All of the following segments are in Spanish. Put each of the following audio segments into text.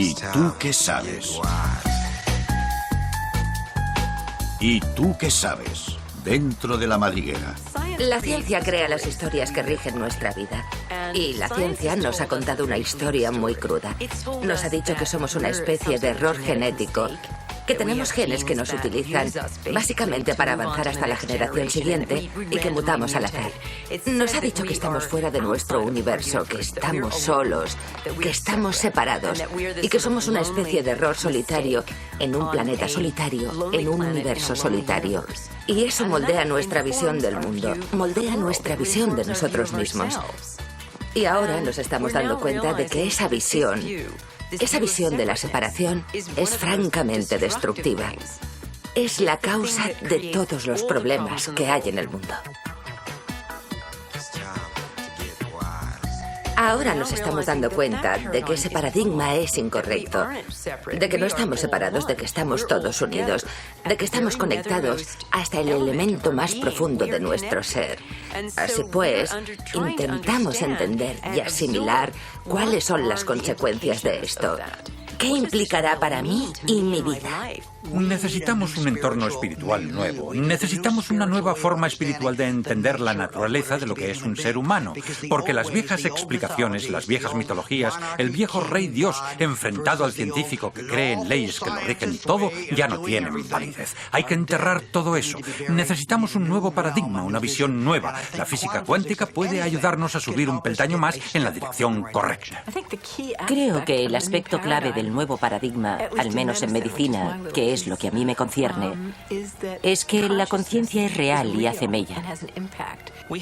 ¿Y tú qué sabes? ¿Y tú qué sabes? Dentro de la madriguera. La ciencia crea las historias que rigen nuestra vida. Y la ciencia nos ha contado una historia muy cruda. Nos ha dicho que somos una especie de error genético, que tenemos genes que nos utilizan básicamente para avanzar hasta la generación siguiente y que mutamos al azar. Nos ha dicho que estamos fuera de nuestro universo, que estamos solos, que estamos separados y que somos una especie de error solitario en un planeta solitario, en un universo solitario. Y eso moldea nuestra visión del mundo, moldea nuestra visión de nosotros mismos. Y ahora nos estamos dando cuenta de que esa visión de la separación es francamente destructiva. Es la causa de todos los problemas que hay en el mundo. Ahora nos estamos dando cuenta de que ese paradigma es incorrecto, de que no estamos separados, de que estamos todos unidos, de que estamos conectados hasta el elemento más profundo de nuestro ser. Así pues, intentamos entender y asimilar cuáles son las consecuencias de esto. ¿Qué implicará para mí y mi vida? Necesitamos un entorno espiritual nuevo. Necesitamos una nueva forma espiritual de entender la naturaleza de lo que es un ser humano. Porque las viejas explicaciones, las viejas mitologías, el viejo rey Dios enfrentado al científico que cree en leyes que lo rigen todo, ya no tienen validez. Hay que enterrar todo eso. Necesitamos un nuevo paradigma, una visión nueva. La física cuántica puede ayudarnos a subir un peldaño más en la dirección correcta. Creo que el aspecto clave del nuevo paradigma, al menos en medicina, que es lo que a mí me concierne, es que la conciencia es real y hace mella.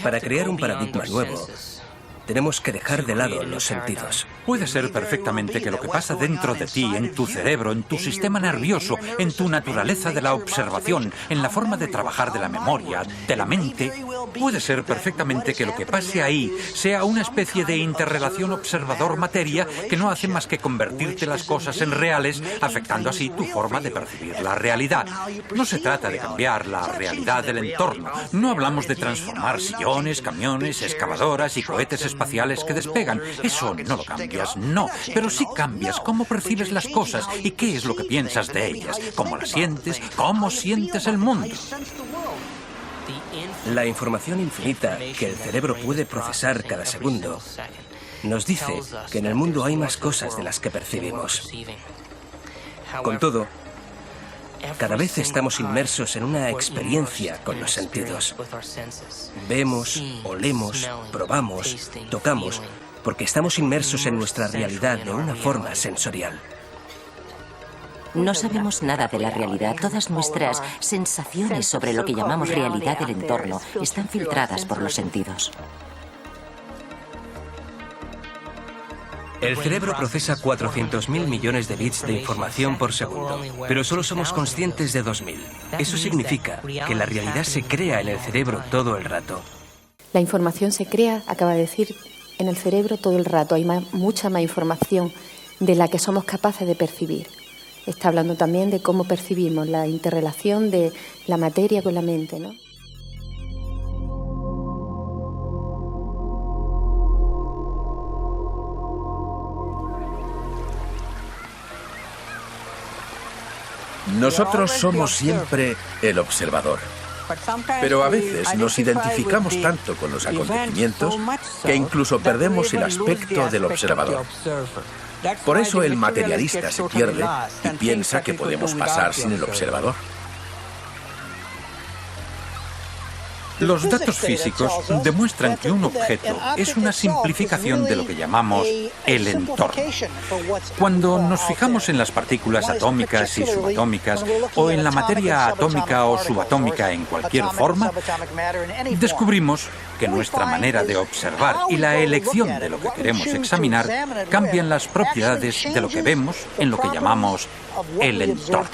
Para crear un paradigma nuevo, tenemos que dejar de lado los sentidos. Puede ser perfectamente que lo que pasa dentro de ti, en tu cerebro, en tu sistema nervioso, en tu naturaleza de la observación, en la forma de trabajar de la memoria, de la mente, puede ser perfectamente que lo que pase ahí sea una especie de interrelación observador-materia que no hace más que convertirte las cosas en reales, afectando así tu forma de percibir la realidad. No se trata de cambiar la realidad del entorno. No hablamos de transformar sillones, camiones, excavadoras y cohetes espaciales que despegan. Eso no lo cambias, no. Pero sí cambias cómo percibes las cosas y qué es lo que piensas de ellas, cómo las sientes, cómo sientes el mundo. La información infinita que el cerebro puede procesar cada segundo nos dice que en el mundo hay más cosas de las que percibimos. Con todo, cada vez estamos inmersos en una experiencia con los sentidos. Vemos, olemos, probamos, tocamos, porque estamos inmersos en nuestra realidad de una forma sensorial. No sabemos nada de la realidad. Todas nuestras sensaciones sobre lo que llamamos realidad del entorno están filtradas por los sentidos. El cerebro procesa 400.000 millones de bits de información por segundo, pero solo somos conscientes de 2.000. Eso significa que la realidad se crea en el cerebro todo el rato. La información se crea, acaba de decir, en el cerebro todo el rato. Hay mucha más información de la que somos capaces de percibir. Está hablando también de cómo percibimos la interrelación de la materia con la mente, ¿no? Nosotros somos siempre el observador. Pero a veces nos identificamos tanto con los acontecimientos que incluso perdemos el aspecto del observador. Por eso el materialista se pierde y piensa que podemos pasar sin el observador. Los datos físicos demuestran que un objeto es una simplificación de lo que llamamos el entorno. Cuando nos fijamos en las partículas atómicas y subatómicas, o en la materia atómica o subatómica en cualquier forma, descubrimos que nuestra manera de observar y la elección de lo que queremos examinar cambian las propiedades de lo que vemos en lo que llamamos el entorno.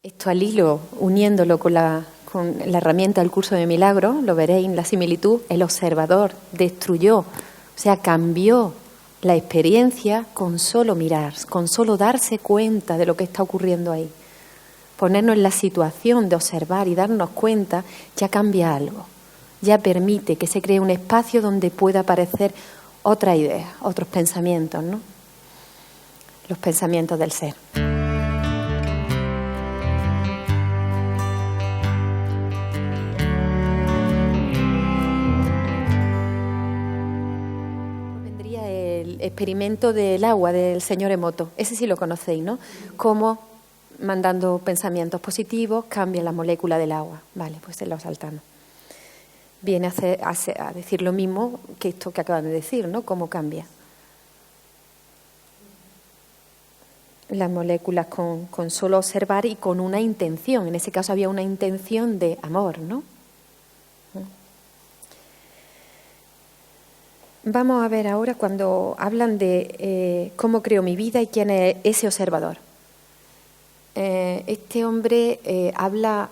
Esto al hilo, uniéndolo con la herramienta del curso de milagros, lo veréis en la similitud, el observador destruyó, o sea, cambió la experiencia con solo mirar, con solo darse cuenta de lo que está ocurriendo ahí. Ponernos en la situación de observar y darnos cuenta ya cambia algo, ya permite que se cree un espacio donde pueda aparecer otra idea, otros pensamientos, ¿no? los pensamientos del ser. Vendría el experimento del agua del señor Emoto. Ese sí lo conocéis, ¿no? Cómo mandando pensamientos positivos cambia la molécula del agua. Vale, pues se lo saltamos. Viene a decir lo mismo que esto que acaban de decir, ¿no? Cómo cambia. Las moléculas con solo observar y con una intención. En ese caso había una intención de amor, ¿no? Vamos a ver ahora cuando hablan de cómo creo mi vida y quién es ese observador. Este hombre habla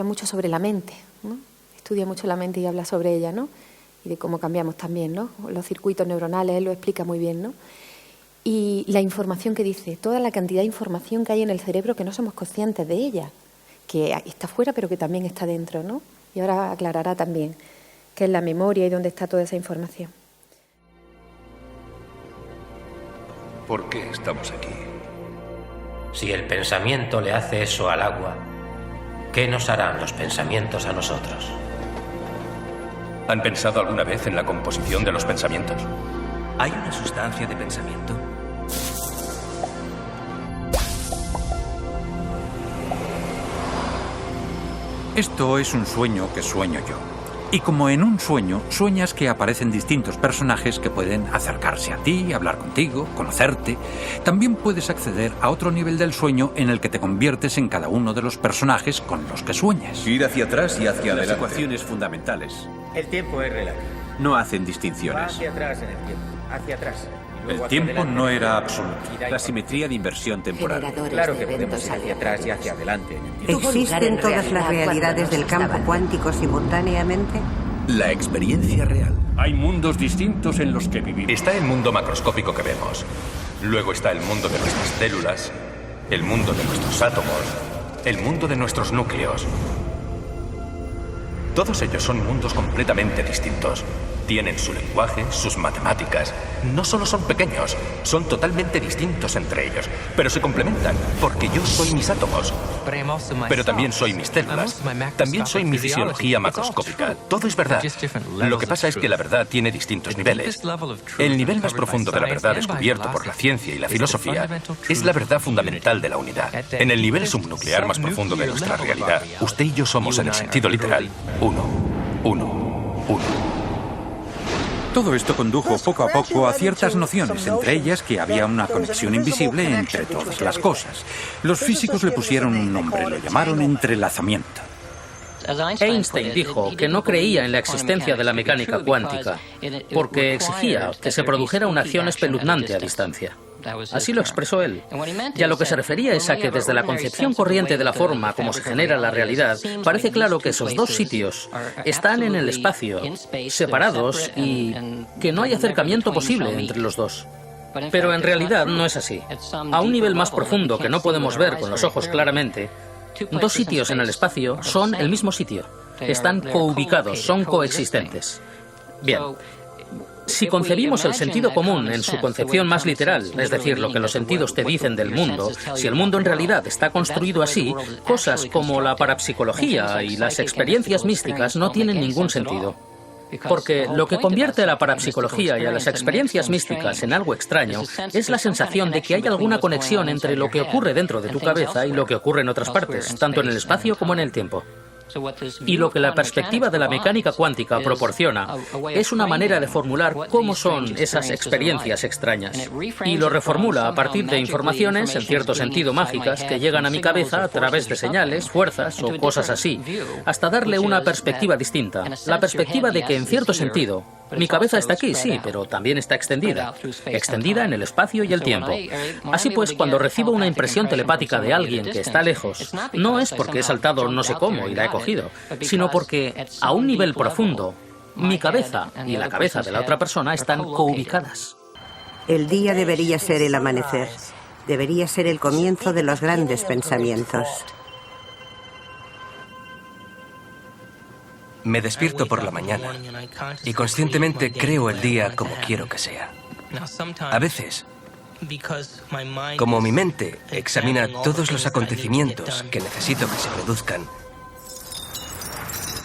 mucho sobre la mente, ¿no? Estudia mucho la mente y habla sobre ella, ¿no? Y de cómo cambiamos también, ¿no? Los circuitos neuronales, él lo explica muy bien, ¿no? Y la información que dice, toda la cantidad de información que hay en el cerebro que no somos conscientes de ella, que está fuera pero que también está dentro, ¿no? Y ahora aclarará también qué es la memoria y dónde está toda esa información. ¿Por qué estamos aquí? Si el pensamiento le hace eso al agua, ¿qué nos harán los pensamientos a nosotros? ¿Han pensado alguna vez en la composición de los pensamientos? ¿Hay una sustancia de pensamiento? Esto es un sueño que sueño yo. Y como en un sueño, sueñas que aparecen distintos personajes que pueden acercarse a ti, hablar contigo, conocerte. También puedes acceder a otro nivel del sueño en el que te conviertes en cada uno de los personajes con los que sueñas. Ir hacia atrás y hacia adelante. Las ecuaciones fundamentales El tiempo es relativo. no hacen Va distinciones. hacia atrás en el tiempo, hacia atrás. Y luego El hacia tiempo adelante. no era absoluto. La simetría de inversión temporal. Generadores Claro de que podemos eventos ir hacia atrás y hacia aleatorios. adelante en el tiempo. Tuvo lugar en ¿Existen todas las realidad realidades cuando del nos campo estaban. cuántico simultáneamente? La experiencia real. Hay mundos distintos en los que vivimos. Está el mundo macroscópico que vemos. Luego está el mundo de nuestras células, el mundo de nuestros átomos, el mundo de nuestros núcleos. Todos ellos son mundos completamente distintos. Tienen su lenguaje, sus matemáticas. No solo son pequeños, son totalmente distintos entre ellos, pero se complementan, porque yo soy mis átomos. Pero también soy mis células. También soy mi fisiología macroscópica. Todo es verdad. Lo que pasa es que la verdad tiene distintos niveles. El nivel más profundo de la verdad descubierto por la ciencia y la filosofía es la verdad fundamental de la unidad. En el nivel subnuclear más profundo de nuestra realidad, usted y yo somos, en el sentido literal, uno. Todo esto condujo poco a poco a ciertas nociones, entre ellas que había una conexión invisible entre todas las cosas. Los físicos le pusieron un nombre, lo llamaron entrelazamiento. Einstein dijo que no creía en la existencia de la mecánica cuántica porque exigía que se produjera una acción espeluznante a distancia. Así lo expresó él. Y a lo que se refería es a que desde la concepción corriente de la forma como se genera la realidad, parece claro que esos dos sitios están en el espacio, separados y que no hay acercamiento posible entre los dos. Pero en realidad no es así. A un nivel más profundo que no podemos ver con los ojos claramente, dos sitios en el espacio son el mismo sitio. Están coubicados, son coexistentes. Bien. Si concebimos el sentido común en su concepción más literal, es decir, lo que los sentidos te dicen del mundo, si el mundo en realidad está construido así, cosas como la parapsicología y las experiencias místicas no tienen ningún sentido. Porque lo que convierte a la parapsicología y a las experiencias místicas en algo extraño es la sensación de que hay alguna conexión entre lo que ocurre dentro de tu cabeza y lo que ocurre en otras partes, tanto en el espacio como en el tiempo. Y lo que la perspectiva de la mecánica cuántica proporciona es una manera de formular cómo son esas experiencias extrañas. Y lo reformula a partir de informaciones, en cierto sentido mágicas, que llegan a mi cabeza a través de señales, fuerzas o cosas así, hasta darle una perspectiva distinta. La perspectiva de que, en cierto sentido, mi cabeza está aquí, sí, pero también está extendida. Extendida en el espacio y el tiempo. Así pues, cuando recibo una impresión telepática de alguien que está lejos, no es porque he saltado no sé cómo y la he cogido, sino porque, a un nivel profundo, mi cabeza y la cabeza de la otra persona están coubicadas. El día debería ser el amanecer. Debería ser el comienzo de los grandes pensamientos. Me despierto por la mañana y conscientemente creo el día como quiero que sea. A veces Como mi mente examina todos los acontecimientos que necesito que se produzcan,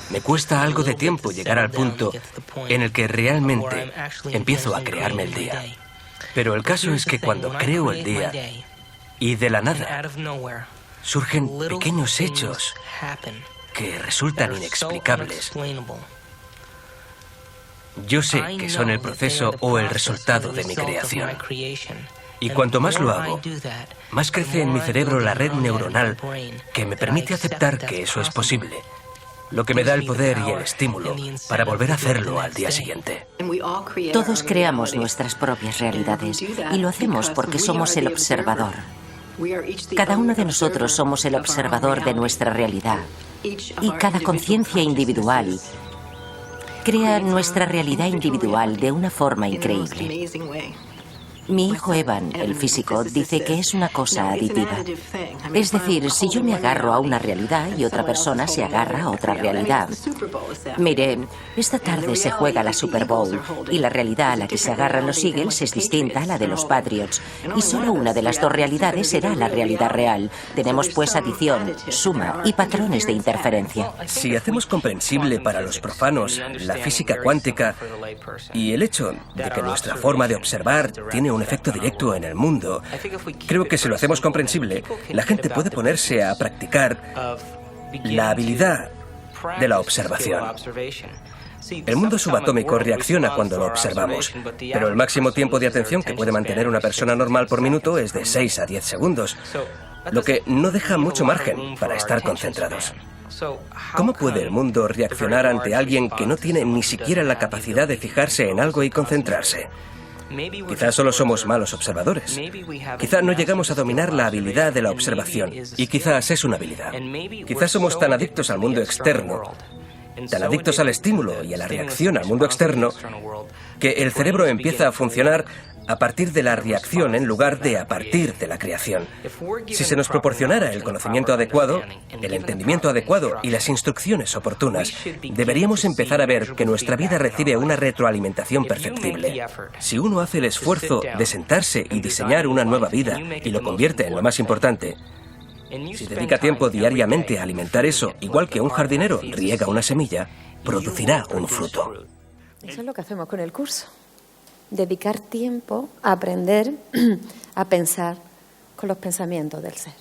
me cuesta algo de tiempo llegar al punto en el que realmente empiezo a crearme el día. Pero el caso es que cuando creo el día, y de la nada surgen pequeños hechos que resultan inexplicables, yo sé que son el proceso o el resultado de mi creación. Y cuanto más lo hago, más crece en mi cerebro la red neuronal que me permite aceptar que eso es posible, lo que me da el poder y el estímulo para volver a hacerlo al día siguiente. Todos creamos nuestras propias realidades y lo hacemos porque somos el observador. Cada uno de nosotros somos el observador de nuestra realidad y cada conciencia individual crea nuestra realidad individual de una forma increíble. Mi hijo Evan, el físico, dice que es una cosa aditiva. Es decir, si yo me agarro a una realidad y otra persona se agarra a otra realidad. Mire, esta tarde se juega la Super Bowl y la realidad a la que se agarran los Eagles es distinta a la de los Patriots. Y solo una de las dos realidades será la realidad real. Tenemos pues adición, suma y patrones de interferencia. Si hacemos comprensible para los profanos la física cuántica y el hecho de que nuestra forma de observar tiene un efecto directo en el mundo, creo que si lo hacemos comprensible, la gente puede ponerse a practicar la habilidad de la observación. El mundo subatómico reacciona cuando lo observamos, pero el máximo tiempo de atención que puede mantener una persona normal por minuto es de 6 a 10 segundos, lo que no deja mucho margen para estar concentrados. ¿Cómo puede el mundo reaccionar ante alguien que no tiene ni siquiera la capacidad de fijarse en algo y concentrarse? Quizás solo somos malos observadores. Quizás no llegamos a dominar la habilidad de la observación. Y quizás es una habilidad. Quizás somos tan adictos al mundo externo, tan adictos al estímulo y a la reacción al mundo externo, que el cerebro empieza a funcionar a partir de la reacción en lugar de a partir de la creación. Si se nos proporcionara el conocimiento adecuado, el entendimiento adecuado y las instrucciones oportunas, deberíamos empezar a ver que nuestra vida recibe una retroalimentación perceptible. Si uno hace el esfuerzo de sentarse y diseñar una nueva vida y lo convierte en lo más importante, si dedica tiempo diariamente a alimentar eso, igual que un jardinero riega una semilla, producirá un fruto. Eso es lo que hacemos con el curso. Dedicar tiempo a aprender a pensar con los pensamientos del ser.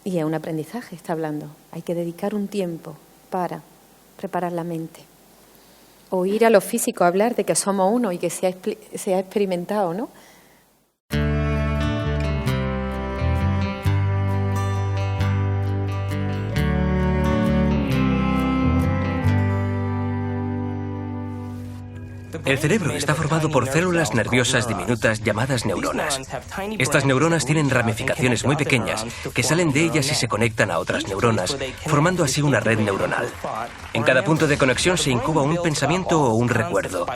Y es un aprendizaje, está hablando. Hay que dedicar un tiempo para preparar la mente. Oír a los físicos hablar de que somos uno y que se ha experimentado, ¿no? El cerebro está formado por células nerviosas diminutas llamadas neuronas. Estas neuronas tienen ramificaciones muy pequeñas que salen de ellas y se conectan a otras neuronas, formando así una red neuronal. En cada punto de conexión se incuba un pensamiento o un recuerdo.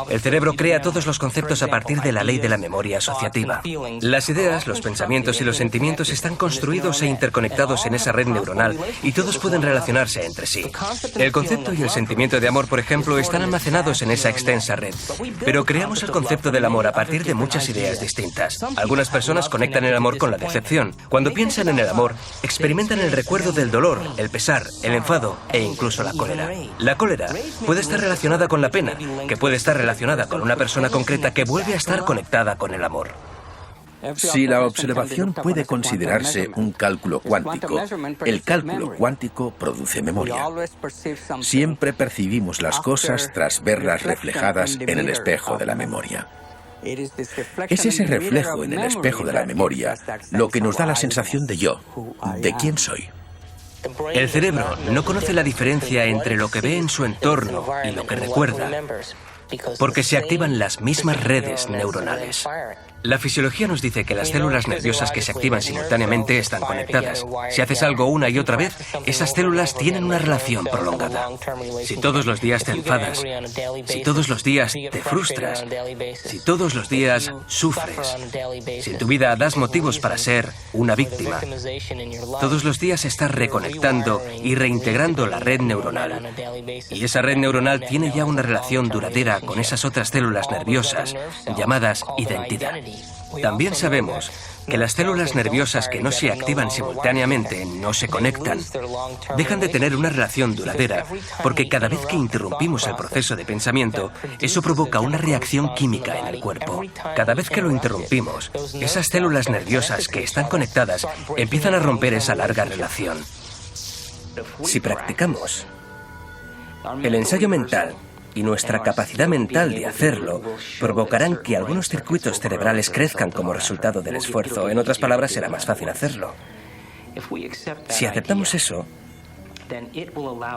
El cerebro crea todos los conceptos a partir de la ley de la memoria asociativa. Las ideas, los pensamientos y los sentimientos están construidos e interconectados en esa red neuronal y todos pueden relacionarse entre sí. El concepto y el sentimiento de amor, por ejemplo, están almacenados en esa extensa red. Pero creamos el concepto del amor a partir de muchas ideas distintas. Algunas personas conectan el amor con la decepción. Cuando piensan en el amor, experimentan el recuerdo del dolor, el pesar, el enfado e incluso la cólera. La cólera puede estar relacionada con la pena, que puede estar relacionada con una persona concreta que vuelve a estar conectada con el amor. Si la observación puede considerarse un cálculo cuántico, el cálculo cuántico produce memoria. Siempre percibimos las cosas tras verlas reflejadas en el espejo de la memoria. Es ese reflejo en el espejo de la memoria lo que nos da la sensación de yo, de quién soy. El cerebro no conoce la diferencia entre lo que ve en su entorno y lo que recuerda, porque se activan las mismas redes neuronales. La fisiología nos dice que las células nerviosas que se activan simultáneamente están conectadas. Si haces algo una y otra vez, esas células tienen una relación prolongada. Si todos los días te enfadas, si todos los días te frustras, si todos los días sufres, si en tu vida das motivos para ser una víctima, todos los días estás reconectando y reintegrando la red neuronal. Y esa red neuronal tiene ya una relación duradera con esas otras células nerviosas llamadas identidad. También sabemos que las células nerviosas que no se activan simultáneamente, no se conectan, dejan de tener una relación duradera, porque cada vez que interrumpimos el proceso de pensamiento, eso provoca una reacción química en el cuerpo. Cada vez que lo interrumpimos, esas células nerviosas que están conectadas empiezan a romper esa larga relación. Si practicamos, el ensayo mental y nuestra capacidad mental de hacerlo provocarán que algunos circuitos cerebrales crezcan como resultado del esfuerzo. En otras palabras, será más fácil hacerlo. Si aceptamos eso,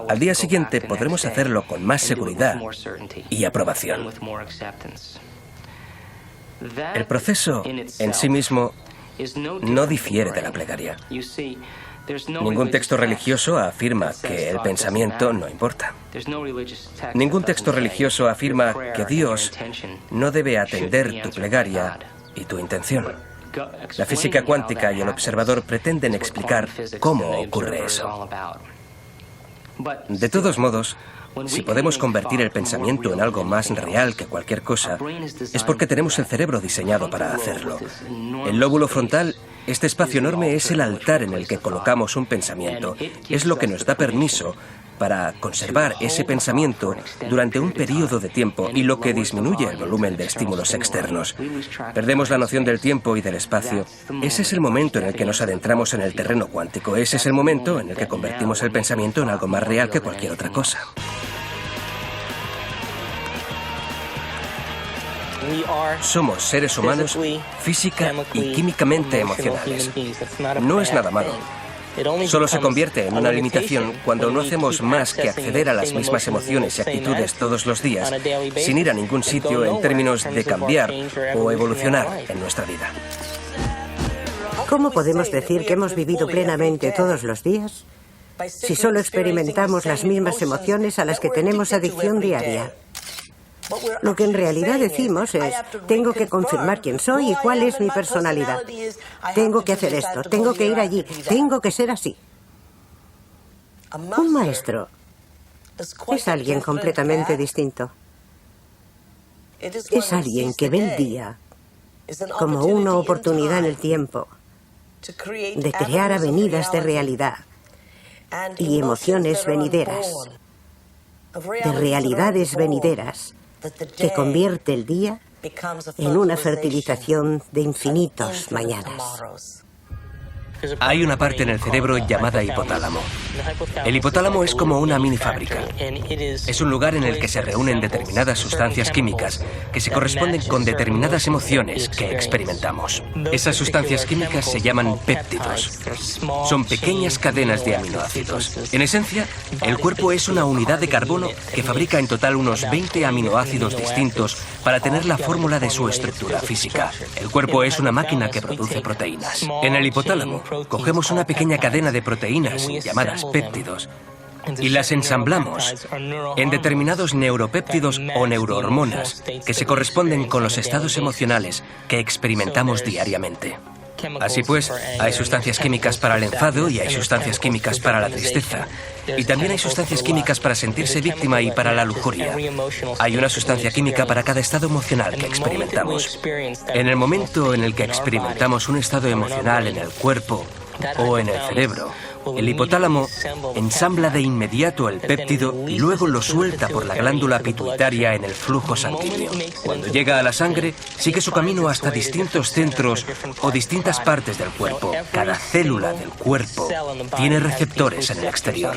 al día siguiente podremos hacerlo con más seguridad y aprobación. El proceso en sí mismo no difiere de la plegaria. Ningún texto religioso afirma que el pensamiento no importa. Ningún texto religioso afirma que Dios no debe atender tu plegaria y tu intención. La física cuántica y el observador pretenden explicar cómo ocurre eso. De todos modos, si podemos convertir el pensamiento en algo más real que cualquier cosa, es porque tenemos el cerebro diseñado para hacerlo. El lóbulo frontal, este espacio enorme, es el altar en el que colocamos un pensamiento. Es lo que nos da permiso para conservar ese pensamiento durante un periodo de tiempo y lo que disminuye el volumen de estímulos externos. Perdemos la noción del tiempo y del espacio. Ese es el momento en el que nos adentramos en el terreno cuántico. Ese es el momento en el que convertimos el pensamiento en algo más real que cualquier otra cosa. Somos seres humanos física y químicamente emocionales. No es nada malo. Solo se convierte en una limitación cuando no hacemos más que acceder a las mismas emociones y actitudes todos los días, sin ir a ningún sitio en términos de cambiar o evolucionar en nuestra vida. ¿Cómo podemos decir que hemos vivido plenamente todos los días si solo experimentamos las mismas emociones a las que tenemos adicción diaria? Lo que en realidad decimos es, tengo que confirmar quién soy y cuál es mi personalidad. Tengo que hacer esto, tengo que ir allí, tengo que ser así. Un maestro es alguien completamente distinto. Es alguien que ve el día como una oportunidad en el tiempo de crear avenidas de realidad y emociones venideras, de realidades venideras, que convierte el día en una fertilización de infinitos mañanas. Hay una parte en el cerebro llamada hipotálamo. El hipotálamo es como una mini fábrica. Es un lugar en el que se reúnen determinadas sustancias químicas que se corresponden con determinadas emociones que experimentamos. Esas sustancias químicas se llaman péptidos. Son pequeñas cadenas de aminoácidos. En esencia, el cuerpo es una unidad de carbono que fabrica en total unos 20 aminoácidos distintos para tener la fórmula de su estructura física. El cuerpo es una máquina que produce proteínas. En el hipotálamo, cogemos una pequeña cadena de proteínas llamadas péptidos y las ensamblamos en determinados neuropéptidos o neurohormonas que se corresponden con los estados emocionales que experimentamos diariamente. Así pues, hay sustancias químicas para el enfado y hay sustancias químicas para la tristeza. Y también hay sustancias químicas para sentirse víctima y para la lujuria. Hay una sustancia química para cada estado emocional que experimentamos. En el momento en el que experimentamos un estado emocional en el cuerpo o en el cerebro, el hipotálamo ensambla de inmediato el péptido y luego lo suelta por la glándula pituitaria en el flujo sanguíneo. Cuando llega a la sangre, sigue su camino hasta distintos centros o distintas partes del cuerpo. Cada célula del cuerpo tiene receptores en el exterior.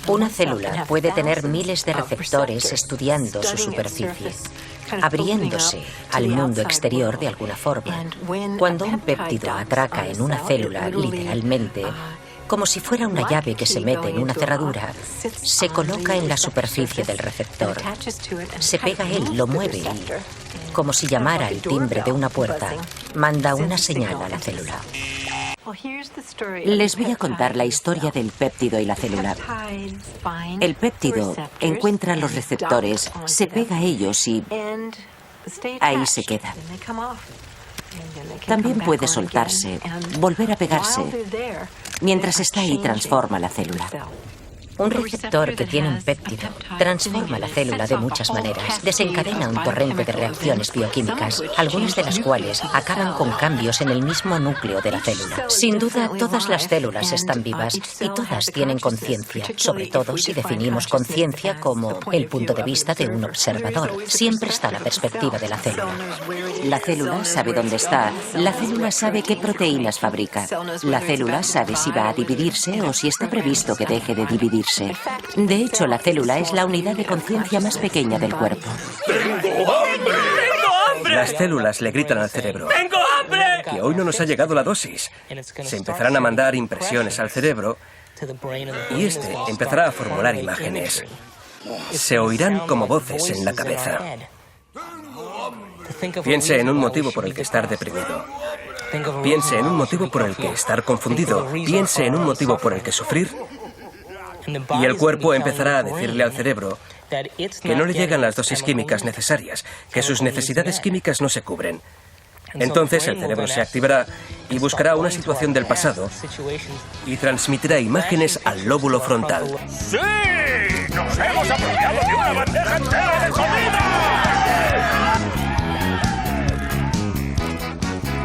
Una célula puede tener miles de receptores estudiando su superficie, abriéndose al mundo exterior de alguna forma. Cuando un péptido atraca en una célula, literalmente, como si fuera una llave que se mete en una cerradura, se coloca en la superficie del receptor. Se pega a él, lo mueve y, como si llamara al timbre de una puerta, manda una señal a la célula. Les voy a contar la historia del péptido y la célula. El péptido encuentra los receptores, se pega a ellos y ahí se queda. También puede soltarse, volver a pegarse. Mientras está ahí, transforma la célula. Un receptor que tiene un péptido transforma la célula de muchas maneras, desencadena un torrente de reacciones bioquímicas, algunas de las cuales acaban con cambios en el mismo núcleo de la célula. Sin duda, todas las células están vivas y todas tienen conciencia, sobre todo si definimos conciencia como el punto de vista de un observador. Siempre está la perspectiva de la célula. La célula sabe dónde está, la célula sabe qué proteínas fabrica, la célula sabe si va a dividirse o si está previsto que deje de dividirse. De hecho, la célula es la unidad de conciencia más pequeña del cuerpo. ¡Tengo hambre! Las células le gritan al cerebro. ¡Tengo hambre! Que hoy no nos ha llegado la dosis. Se empezarán a mandar impresiones al cerebro y este empezará a formular imágenes. Se oirán como voces en la cabeza. Piense en un motivo por el que estar deprimido. Piense en un motivo por el que estar confundido. Piense en un motivo por el que sufrir. Y el cuerpo empezará a decirle al cerebro que no le llegan las dosis químicas necesarias, que sus necesidades químicas no se cubren. Entonces el cerebro se activará y buscará una situación del pasado y transmitirá imágenes al lóbulo frontal. ¡Sí! ¡Nos hemos apropiado de una bandeja entera de comida!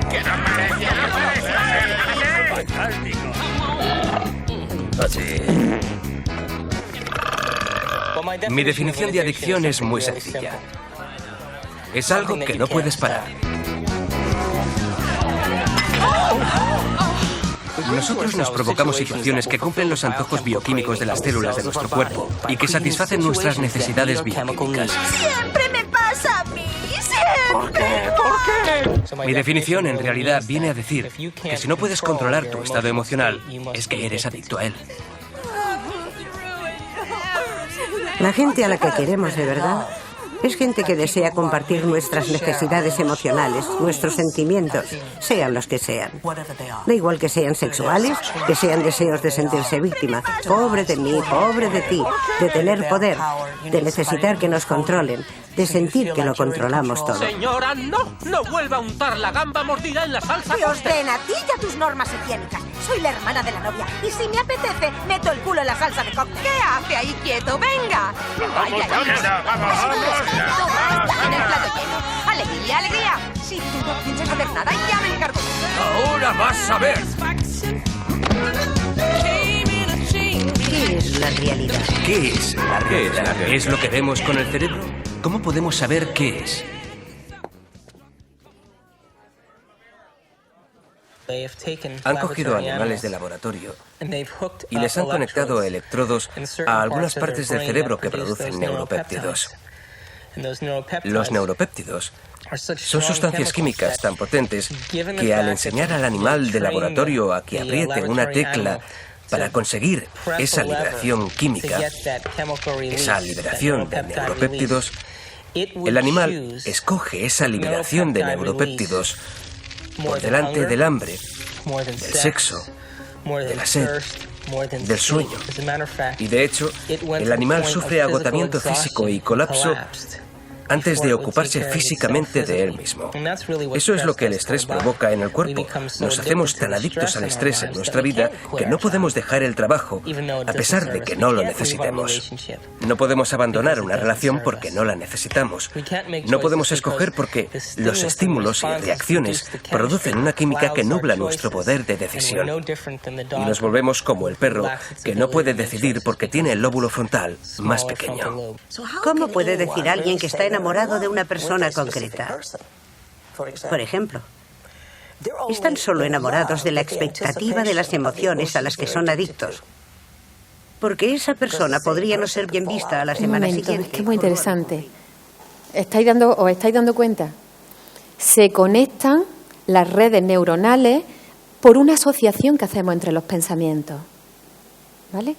¡Que no parece! ¡Fantástico! Así. Mi definición de adicción es muy sencilla. Es algo que no puedes parar. Nosotros nos provocamos situaciones que cumplen los antojos bioquímicos de las células de nuestro cuerpo y que satisfacen nuestras necesidades bioquímicas. ¡Siempre me pasa a mí! ¡Siempre! ¿Por qué? Mi definición en realidad viene a decir que si no puedes controlar tu estado emocional, es que eres adicto a él. La gente a la que queremos de verdad es gente que desea compartir nuestras necesidades emocionales, nuestros sentimientos, sean los que sean. Da igual que sean sexuales, que sean deseos de sentirse víctima. Pobre de mí, pobre de ti, de tener poder, de necesitar que nos controlen, de sentir que lo controlamos todo. Señora, no vuelva a untar la gamba mordida en la salsa. Que os den a ti y a tus normas higiénicas. Soy la hermana de la novia y si me apetece, meto el culo en la salsa de cóctel. ¿Qué hace ahí quieto? ¡Venga! ¡Vaya! ¡Vamos! En el plato lleno. ¡Alegría, alegría! Si tú no piensas hacer nada, ya me encargo. ¡Ahora vas a ver! ¿Qué es la realidad? ¿Qué es la realidad? ¿Es lo que vemos con el cerebro? ¿Cómo podemos saber qué es? Han cogido animales de laboratorio y les han conectado electrodos a algunas partes del cerebro que producen neuropéptidos. Los neuropéptidos son sustancias químicas tan potentes que al enseñar al animal de laboratorio a que apriete una tecla para conseguir esa liberación química, esa liberación de neuropéptidos, el animal escoge esa liberación de neuropéptidos por delante del hambre, del sexo, de la sed, del sueño. Y de hecho, el animal sufre agotamiento físico y colapso antes de ocuparse físicamente de él mismo. Eso es lo que el estrés provoca en el cuerpo. Nos hacemos tan adictos al estrés en nuestra vida que no podemos dejar el trabajo a pesar de que no lo necesitemos. No podemos abandonar una relación porque no la necesitamos. No podemos escoger porque los estímulos y reacciones producen una química que nubla nuestro poder de decisión. Y nos volvemos como el perro que no puede decidir porque tiene el lóbulo frontal más pequeño. ¿Cómo puede decir alguien que está enamorado de una persona concreta? Por ejemplo, están solo enamorados de la expectativa de las emociones a las que son adictos. Porque esa persona podría no ser bien vista a la semana siguiente. Es que es muy interesante. ¿Os estáis dando cuenta? Se conectan las redes neuronales por una asociación que hacemos entre los pensamientos. ¿Vale?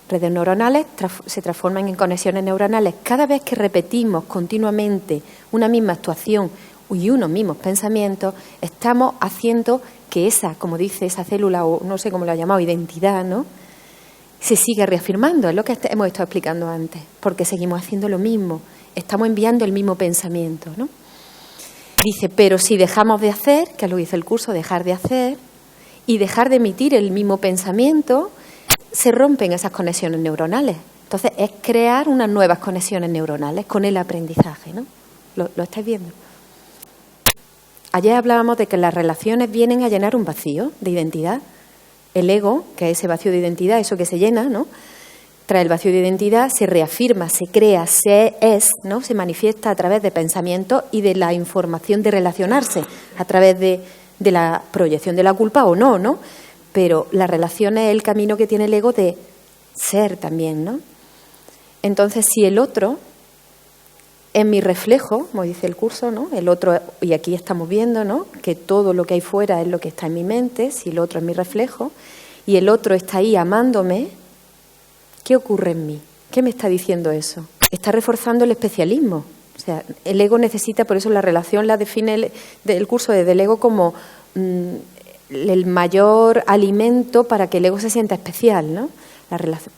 Redes neuronales se transforman en conexiones neuronales. Cada vez que repetimos continuamente una misma actuación y unos mismos pensamientos, estamos haciendo que esa, como dice esa célula, o no sé cómo lo ha llamado, identidad, ¿no?, se siga reafirmando. Es lo que hemos estado explicando antes, porque seguimos haciendo lo mismo, estamos enviando el mismo pensamiento, ¿no? Dice, pero si dejamos de hacer, que lo dice el curso, dejar de hacer, y dejar de emitir el mismo pensamiento, se rompen esas conexiones neuronales. Entonces, es crear unas nuevas conexiones neuronales con el aprendizaje, ¿no? ¿Lo estáis viendo? Ayer hablábamos de que las relaciones vienen a llenar un vacío de identidad. El ego, que es ese vacío de identidad, eso que se llena, ¿no? Tras el vacío de identidad se reafirma, se crea, ¿no? Se manifiesta a través de pensamientos y de la información de relacionarse, a través de la proyección de la culpa o no, ¿no? Pero la relación es el camino que tiene el ego de ser también, ¿no? Entonces, si el otro es mi reflejo, como dice el curso, ¿no? El otro, y aquí estamos viendo, ¿no? Que todo lo que hay fuera es lo que está en mi mente, si el otro es mi reflejo, y el otro está ahí amándome, ¿qué ocurre en mí? ¿Qué me está diciendo eso? Está reforzando el especialismo. O sea, el ego necesita, por eso la relación la define el curso desde el ego como el mayor alimento para que el ego se sienta especial, ¿no?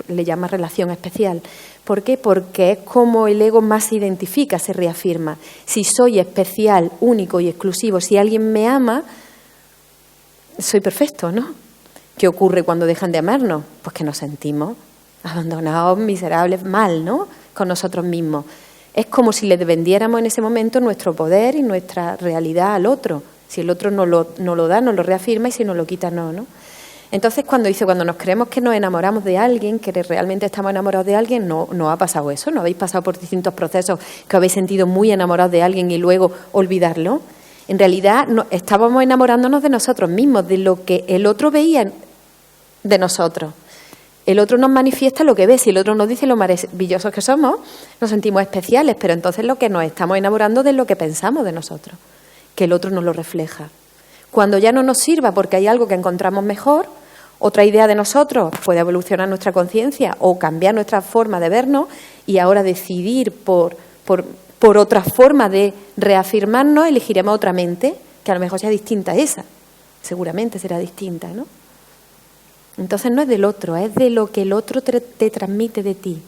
Le llama relación especial. ¿Por qué? Porque es como el ego más se identifica, se reafirma. Si soy especial, único y exclusivo, si alguien me ama, soy perfecto, ¿no? ¿Qué ocurre cuando dejan de amarnos? Pues que nos sentimos abandonados, miserables, mal, ¿no? Con nosotros mismos. Es como si le vendiéramos en ese momento nuestro poder y nuestra realidad al otro. Si el otro no lo da, nos lo reafirma, y si nos lo quita, no. Entonces, cuando nos creemos que nos enamoramos de alguien, que realmente estamos enamorados de alguien, no ha pasado eso. No habéis pasado por distintos procesos que habéis sentido muy enamorados de alguien y luego olvidarlo. En realidad, estábamos enamorándonos de nosotros mismos, de lo que el otro veía de nosotros. El otro nos manifiesta lo que ve. Si el otro nos dice lo maravillosos que somos, nos sentimos especiales, pero entonces lo que nos estamos enamorando de lo que pensamos de nosotros, que el otro nos lo refleja. Cuando ya no nos sirva porque hay algo que encontramos mejor, otra idea de nosotros, puede evolucionar nuestra conciencia o cambiar nuestra forma de vernos, y ahora decidir por otra forma de reafirmarnos, elegiremos otra mente que a lo mejor sea distinta a esa. Seguramente será distinta, ¿no? Entonces no es del otro, es de lo que el otro te transmite de ti.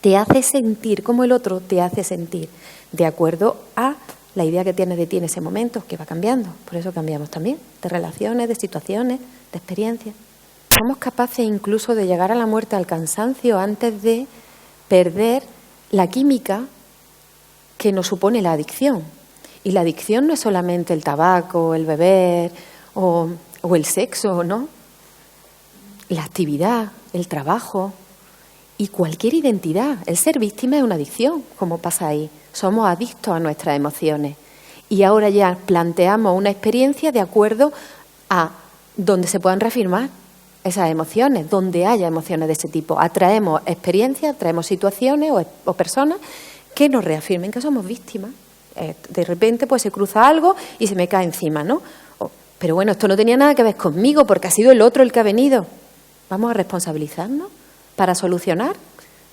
Te hace sentir como el otro te hace sentir, de acuerdo a la idea que tienes de ti en ese momento, que va cambiando. Por eso cambiamos también, de relaciones, de situaciones, de experiencias. Somos capaces incluso de llegar a la muerte, al cansancio, antes de perder la química que nos supone la adicción. Y la adicción no es solamente el tabaco, el beber o el sexo, ¿no? La actividad, el trabajo y cualquier identidad. El ser víctima es una adicción, como pasa ahí. Somos adictos a nuestras emociones. Y ahora ya planteamos una experiencia de acuerdo a donde se puedan reafirmar esas emociones, donde haya emociones de ese tipo. Atraemos experiencias, atraemos situaciones o personas que nos reafirmen que somos víctimas. De repente pues se cruza algo y se me cae encima, ¿no? Pero bueno, esto no tenía nada que ver conmigo porque ha sido el otro el que ha venido. Vamos a responsabilizarnos para solucionar.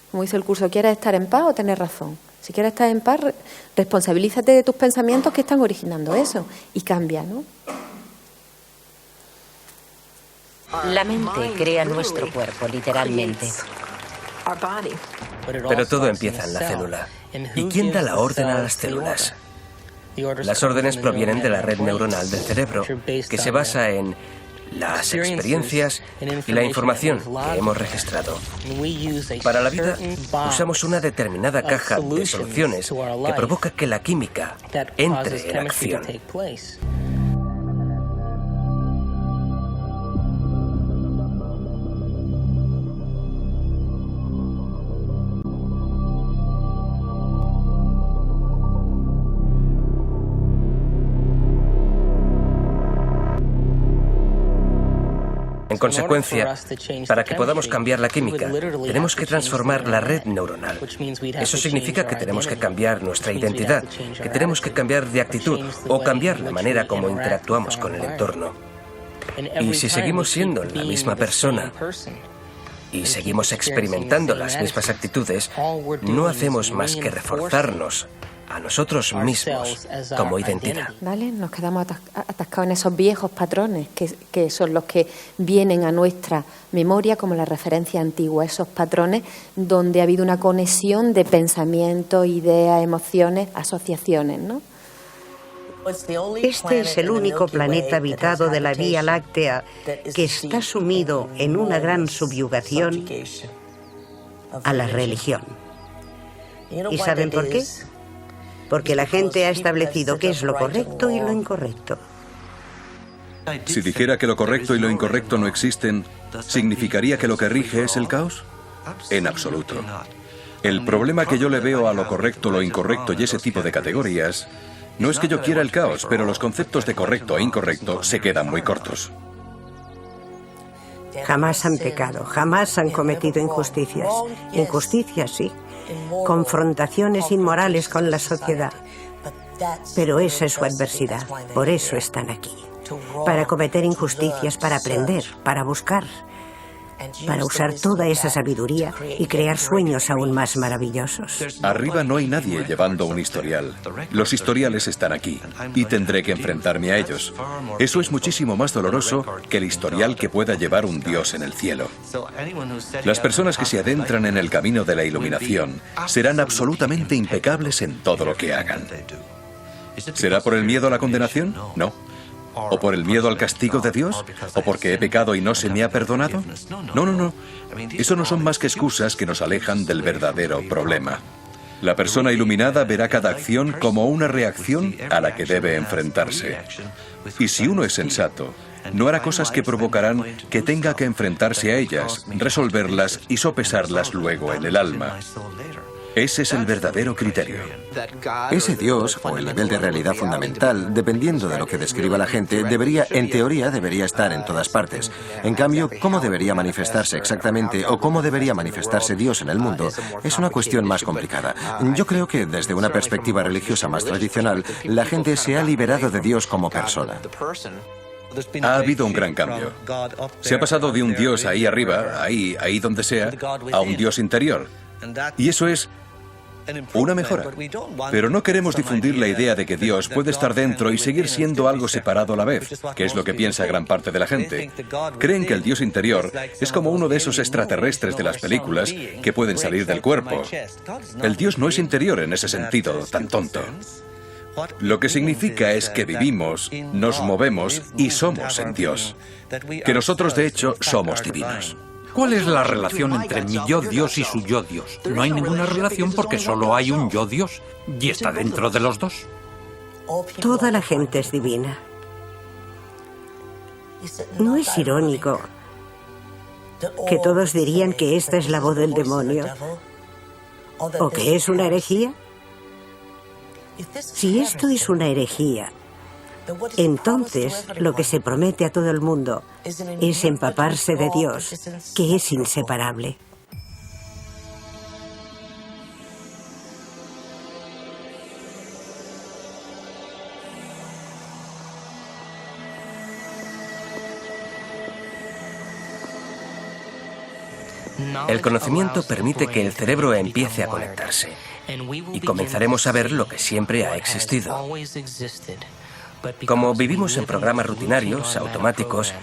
Como dice el curso, ¿quieres estar en paz o tener razón? Si quieres estar en paz, responsabilízate de tus pensamientos que están originando eso y cambia, ¿no? La mente crea nuestro cuerpo, literalmente. Pero todo empieza en la célula. ¿Y quién da la orden a las células? Las órdenes provienen de la red neuronal del cerebro, que se basa en las experiencias y la información que hemos registrado. Para la vida usamos una determinada caja de soluciones que provoca que la química entre en acción. En consecuencia, para que podamos cambiar la química, tenemos que transformar la red neuronal. Eso significa que tenemos que cambiar nuestra identidad, que tenemos que cambiar de actitud o cambiar la manera como interactuamos con el entorno. Y si seguimos siendo la misma persona y seguimos experimentando las mismas actitudes, no hacemos más que reforzarnos a nosotros mismos como identidad. ¿Vale? Nos quedamos atascados en esos viejos patrones que son los que vienen a nuestra memoria como la referencia antigua, esos patrones donde ha habido una conexión de pensamientos, ideas, emociones, asociaciones, ¿no? Este es el único planeta habitado de la Vía Láctea que está sumido en una gran subyugación a la religión. ¿Y saben por qué? Porque la gente ha establecido qué es lo correcto y lo incorrecto. Si dijera que lo correcto y lo incorrecto no existen, ¿significaría que lo que rige es el caos? En absoluto. El problema que yo le veo a lo correcto, lo incorrecto y ese tipo de categorías no es que yo quiera el caos, pero los conceptos de correcto e incorrecto se quedan muy cortos. Jamás han pecado, jamás han cometido injusticias. Injusticias, sí. Confrontaciones inmorales con la sociedad. Pero esa es su adversidad. Por eso están aquí. Para cometer injusticias, para aprender, para buscar, para usar toda esa sabiduría y crear sueños aún más maravillosos. Arriba no hay nadie llevando un historial. Los historiales están aquí y tendré que enfrentarme a ellos. Eso es muchísimo más doloroso que el historial que pueda llevar un Dios en el cielo. Las personas que se adentran en el camino de la iluminación serán absolutamente impecables en todo lo que hagan. ¿Será por el miedo a la condenación? No. ¿O por el miedo al castigo de Dios? ¿O porque he pecado y no se me ha perdonado? No. Eso no son más que excusas que nos alejan del verdadero problema. La persona iluminada verá cada acción como una reacción a la que debe enfrentarse. Y si uno es sensato, no hará cosas que provocarán que tenga que enfrentarse a ellas, resolverlas y sopesarlas luego en el alma. Ese es el verdadero criterio. Ese Dios, o el nivel de realidad fundamental, dependiendo de lo que describa la gente, en teoría, debería estar en todas partes. En cambio, ¿cómo debería manifestarse exactamente o cómo debería manifestarse Dios en el mundo? Es una cuestión más complicada. Yo creo que desde una perspectiva religiosa más tradicional, la gente se ha liberado de Dios como persona. Ha habido un gran cambio. Se ha pasado de un Dios ahí arriba, ahí donde sea, a un Dios interior. Y eso es una mejora. Pero no queremos difundir la idea de que Dios puede estar dentro y seguir siendo algo separado a la vez, que es lo que piensa gran parte de la gente. Creen que el Dios interior es como uno de esos extraterrestres de las películas que pueden salir del cuerpo. El Dios no es interior en ese sentido tan tonto. Lo que significa es que vivimos, nos movemos y somos en Dios. Que nosotros, de hecho, somos divinos. ¿Cuál es la relación entre mi yo Dios y su yo Dios? No hay ninguna relación porque solo hay un yo Dios y está dentro de los dos. Toda la gente es divina. ¿No es irónico que todos dirían que esta es la voz del demonio? ¿O que es una herejía? Si esto es una herejía, entonces lo que se promete a todo el mundo es empaparse de Dios, que es inseparable. El conocimiento permite que el cerebro empiece a conectarse y comenzaremos a ver lo que siempre ha existido. Como vivimos en programas rutinarios, automáticos,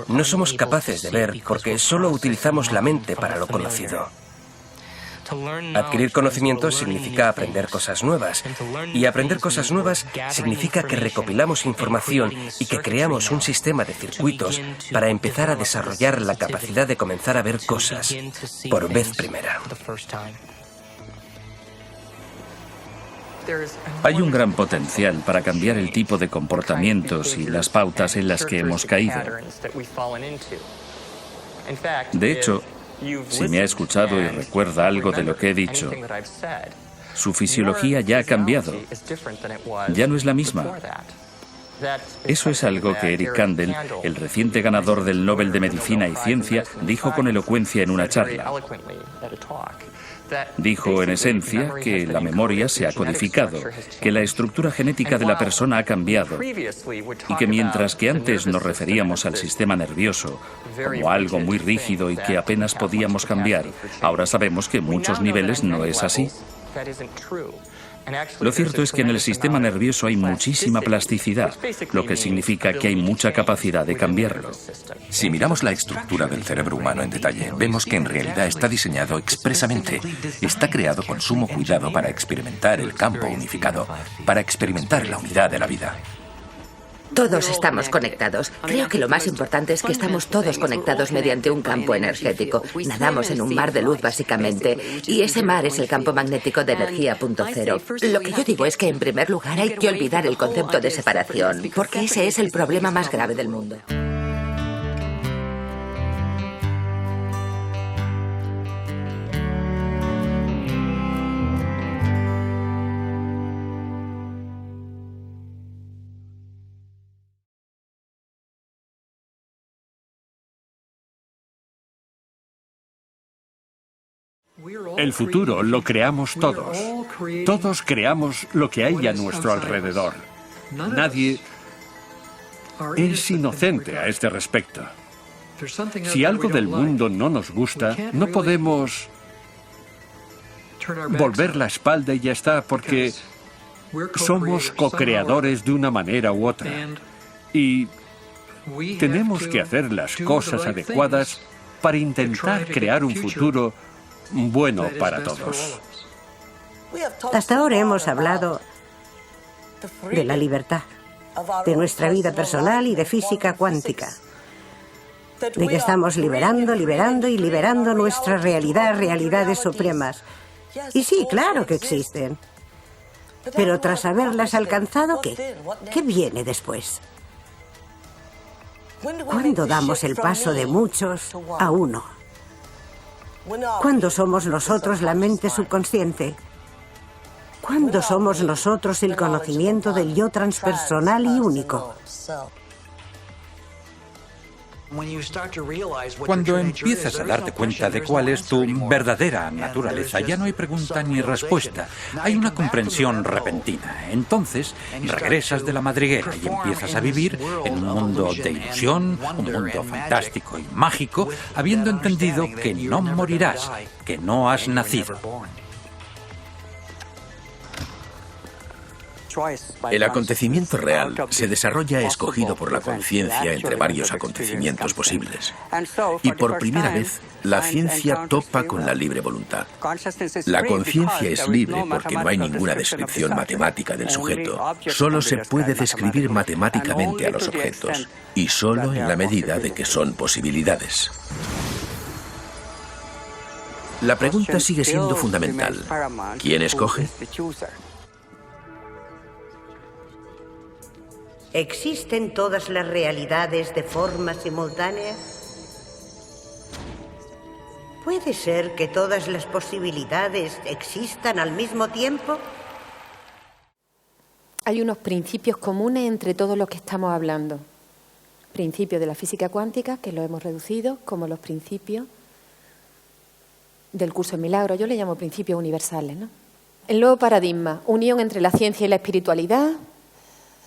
no somos capaces de ver porque solo utilizamos la mente para lo conocido. Adquirir conocimiento significa aprender cosas nuevas, y aprender cosas nuevas significa que recopilamos información y que creamos un sistema de circuitos para empezar a desarrollar la capacidad de comenzar a ver cosas por vez primera. Hay un gran potencial para cambiar el tipo de comportamientos y las pautas en las que hemos caído. De hecho, si me ha escuchado y recuerda algo de lo que he dicho, su fisiología ya ha cambiado. Ya no es la misma. Eso es algo que Eric Kandel, el reciente ganador del Nobel de Medicina y Ciencia, dijo con elocuencia en una charla. Dijo, en esencia, que la memoria se ha codificado, que la estructura genética de la persona ha cambiado y que mientras que antes nos referíamos al sistema nervioso como algo muy rígido y que apenas podíamos cambiar, ahora sabemos que en muchos niveles no es así. Lo cierto es que en el sistema nervioso hay muchísima plasticidad, lo que significa que hay mucha capacidad de cambiarlo. Si miramos la estructura del cerebro humano en detalle, vemos que en realidad está diseñado expresamente. Está creado con sumo cuidado para experimentar el campo unificado, para experimentar la unidad de la vida. Todos estamos conectados. Creo que lo más importante es que estamos todos conectados mediante un campo energético. Nadamos en un mar de luz, básicamente, y ese mar es el campo magnético de energía punto cero. Lo que yo digo es que, en primer lugar, hay que olvidar el concepto de separación, porque ese es el problema más grave del mundo. El futuro lo creamos todos. Todos creamos lo que hay a nuestro alrededor. Nadie es inocente a este respecto. Si algo del mundo no nos gusta, no podemos volver la espalda y ya está, porque somos co-creadores de una manera u otra. Y tenemos que hacer las cosas adecuadas para intentar crear un futuro bueno para todos. Hasta ahora hemos hablado de la libertad, de nuestra vida personal y de física cuántica. De que estamos liberando nuestra realidad, realidades supremas. Y sí, claro que existen. Pero tras haberlas alcanzado, ¿qué? ¿Qué viene después? ¿Cuándo damos el paso de muchos a uno? ¿Cuándo somos nosotros la mente subconsciente? ¿Cuándo somos nosotros el conocimiento del yo transpersonal y único? Cuando empiezas a darte cuenta de cuál es tu verdadera naturaleza, ya no hay pregunta ni respuesta. Hay una comprensión repentina. Entonces, regresas de la madriguera y empiezas a vivir en un mundo de ilusión, un mundo fantástico y mágico, habiendo entendido que no morirás, que no has nacido. El acontecimiento real se desarrolla escogido por la conciencia entre varios acontecimientos posibles. Y por primera vez, la ciencia topa con la libre voluntad. La conciencia es libre porque no hay ninguna descripción matemática del sujeto. Solo se puede describir matemáticamente a los objetos, y solo en la medida de que son posibilidades. La pregunta sigue siendo fundamental. ¿Quién escoge? ¿Existen todas las realidades de forma simultánea? ¿Puede ser que todas las posibilidades existan al mismo tiempo? Hay unos principios comunes entre todos los que estamos hablando. Principios de la física cuántica, que lo hemos reducido, como los principios del curso de milagros. Yo le llamo principios universales, ¿no? El nuevo paradigma, unión entre la ciencia y la espiritualidad.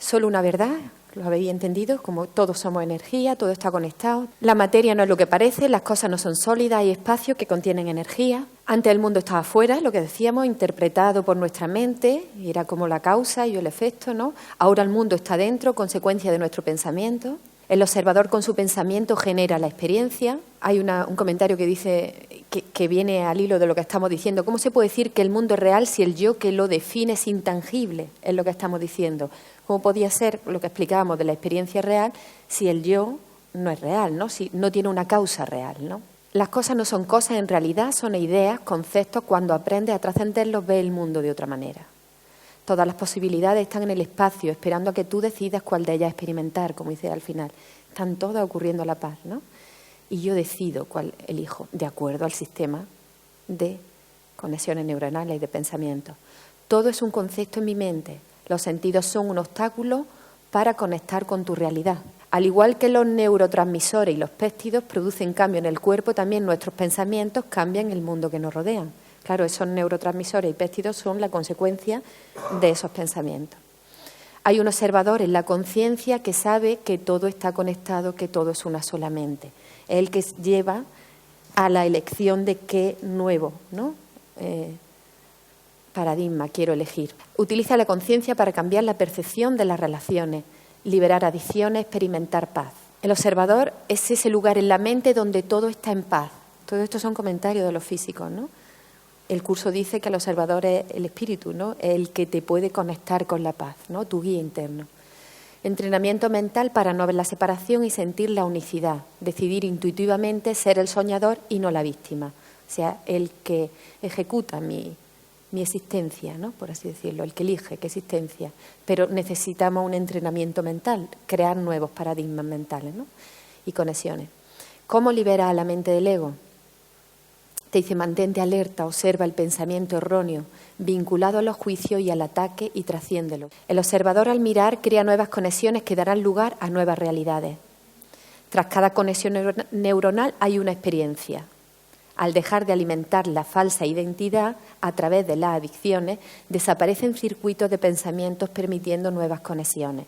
Solo una verdad, lo habéis entendido, como todos somos energía, todo está conectado. La materia no es lo que parece, las cosas no son sólidas, hay espacios que contienen energía. Antes el mundo estaba afuera, lo que decíamos, interpretado por nuestra mente, y era como la causa y el efecto, ¿no? Ahora el mundo está dentro, consecuencia de nuestro pensamiento. El observador con su pensamiento genera la experiencia. Hay un comentario que dice, que viene al hilo de lo que estamos diciendo. ¿Cómo se puede decir que el mundo es real si el yo que lo define es intangible? Es lo que estamos diciendo. ¿Cómo podía ser lo que explicábamos de la experiencia real si el yo no es real, ¿no? Si no tiene una causa real, ¿no? Las cosas no son cosas, en realidad son ideas, conceptos. Cuando aprendes a trascenderlos, ves el mundo de otra manera. Todas las posibilidades están en el espacio, esperando a que tú decidas cuál de ellas experimentar, como dice al final. Están todas ocurriendo a la par, ¿no? Y yo decido cuál elijo, de acuerdo al sistema de conexiones neuronales y de pensamiento. Todo es un concepto en mi mente. Los sentidos son un obstáculo para conectar con tu realidad. Al igual que los neurotransmisores y los péptidos producen cambio en el cuerpo, también nuestros pensamientos cambian el mundo que nos rodea. Claro, esos neurotransmisores y péptidos son la consecuencia de esos pensamientos. Hay un observador en la conciencia que sabe que todo está conectado, que todo es una sola mente. Es el que lleva a la elección de qué nuevo, ¿no? paradigma quiero elegir. Utiliza la conciencia para cambiar la percepción de las relaciones, liberar adicciones, experimentar paz. El observador es ese lugar en la mente donde todo está en paz. Todo esto son comentarios de los físicos, ¿no? El curso dice que el observador es el espíritu, ¿no? El que te puede conectar con la paz, ¿no? Tu guía interno. Entrenamiento mental para no ver la separación y sentir la unicidad. Decidir intuitivamente ser el soñador y no la víctima. O sea, el que ejecuta mi existencia, ¿no? Por así decirlo, el que elige qué existencia. Pero necesitamos un entrenamiento mental, crear nuevos paradigmas mentales, ¿no? Y conexiones. ¿Cómo libera a la mente del ego? Te dice, mantente alerta, observa el pensamiento erróneo, vinculado a los juicios y al ataque y trasciéndelo. El observador al mirar crea nuevas conexiones que darán lugar a nuevas realidades. Tras cada conexión neuronal hay una experiencia. Al dejar de alimentar la falsa identidad a través de las adicciones, desaparecen circuitos de pensamientos permitiendo nuevas conexiones.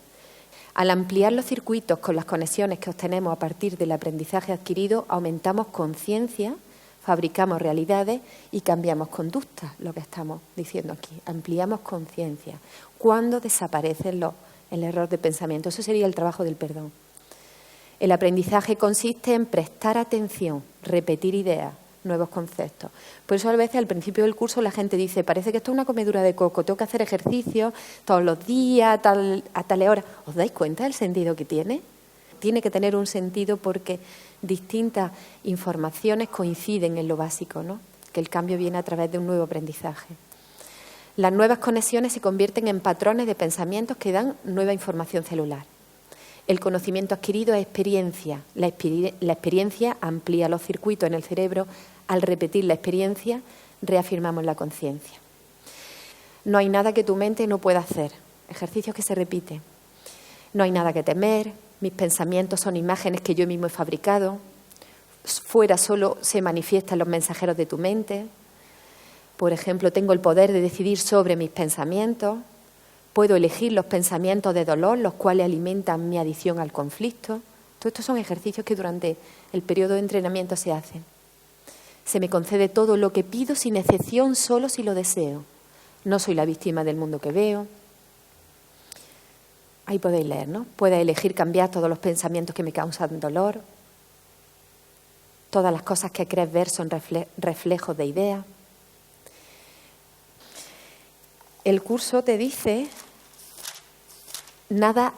Al ampliar los circuitos con las conexiones que obtenemos a partir del aprendizaje adquirido, aumentamos conciencia, fabricamos realidades y cambiamos conductas, lo que estamos diciendo aquí. Ampliamos conciencia. ¿Cuándo desaparece el error de pensamiento? Eso sería el trabajo del perdón. El aprendizaje consiste en prestar atención, repetir ideas, nuevos conceptos. Por eso a veces al principio del curso la gente dice, parece que esto es una comedura de coco, tengo que hacer ejercicio todos los días, a tal hora. ¿Os dais cuenta del sentido que tiene? Tiene que tener un sentido porque distintas informaciones coinciden en lo básico, ¿no? Que el cambio viene a través de un nuevo aprendizaje. Las nuevas conexiones se convierten en patrones de pensamientos que dan nueva información celular. El conocimiento adquirido es experiencia. La experiencia amplía los circuitos en el cerebro. Al repetir la experiencia, reafirmamos la conciencia. No hay nada que tu mente no pueda hacer. Ejercicios que se repiten. No hay nada que temer. Mis pensamientos son imágenes que yo mismo he fabricado. Fuera solo se manifiestan los mensajeros de tu mente. Por ejemplo, tengo el poder de decidir sobre mis pensamientos. Puedo elegir los pensamientos de dolor, los cuales alimentan mi adicción al conflicto. Todos estos son ejercicios que durante el periodo de entrenamiento se hacen. Se me concede todo lo que pido sin excepción, solo si lo deseo. No soy la víctima del mundo que veo. Ahí podéis leer, ¿no? Puedes elegir cambiar todos los pensamientos que me causan dolor. Todas las cosas que crees ver son reflejos de ideas. El curso te dice, nada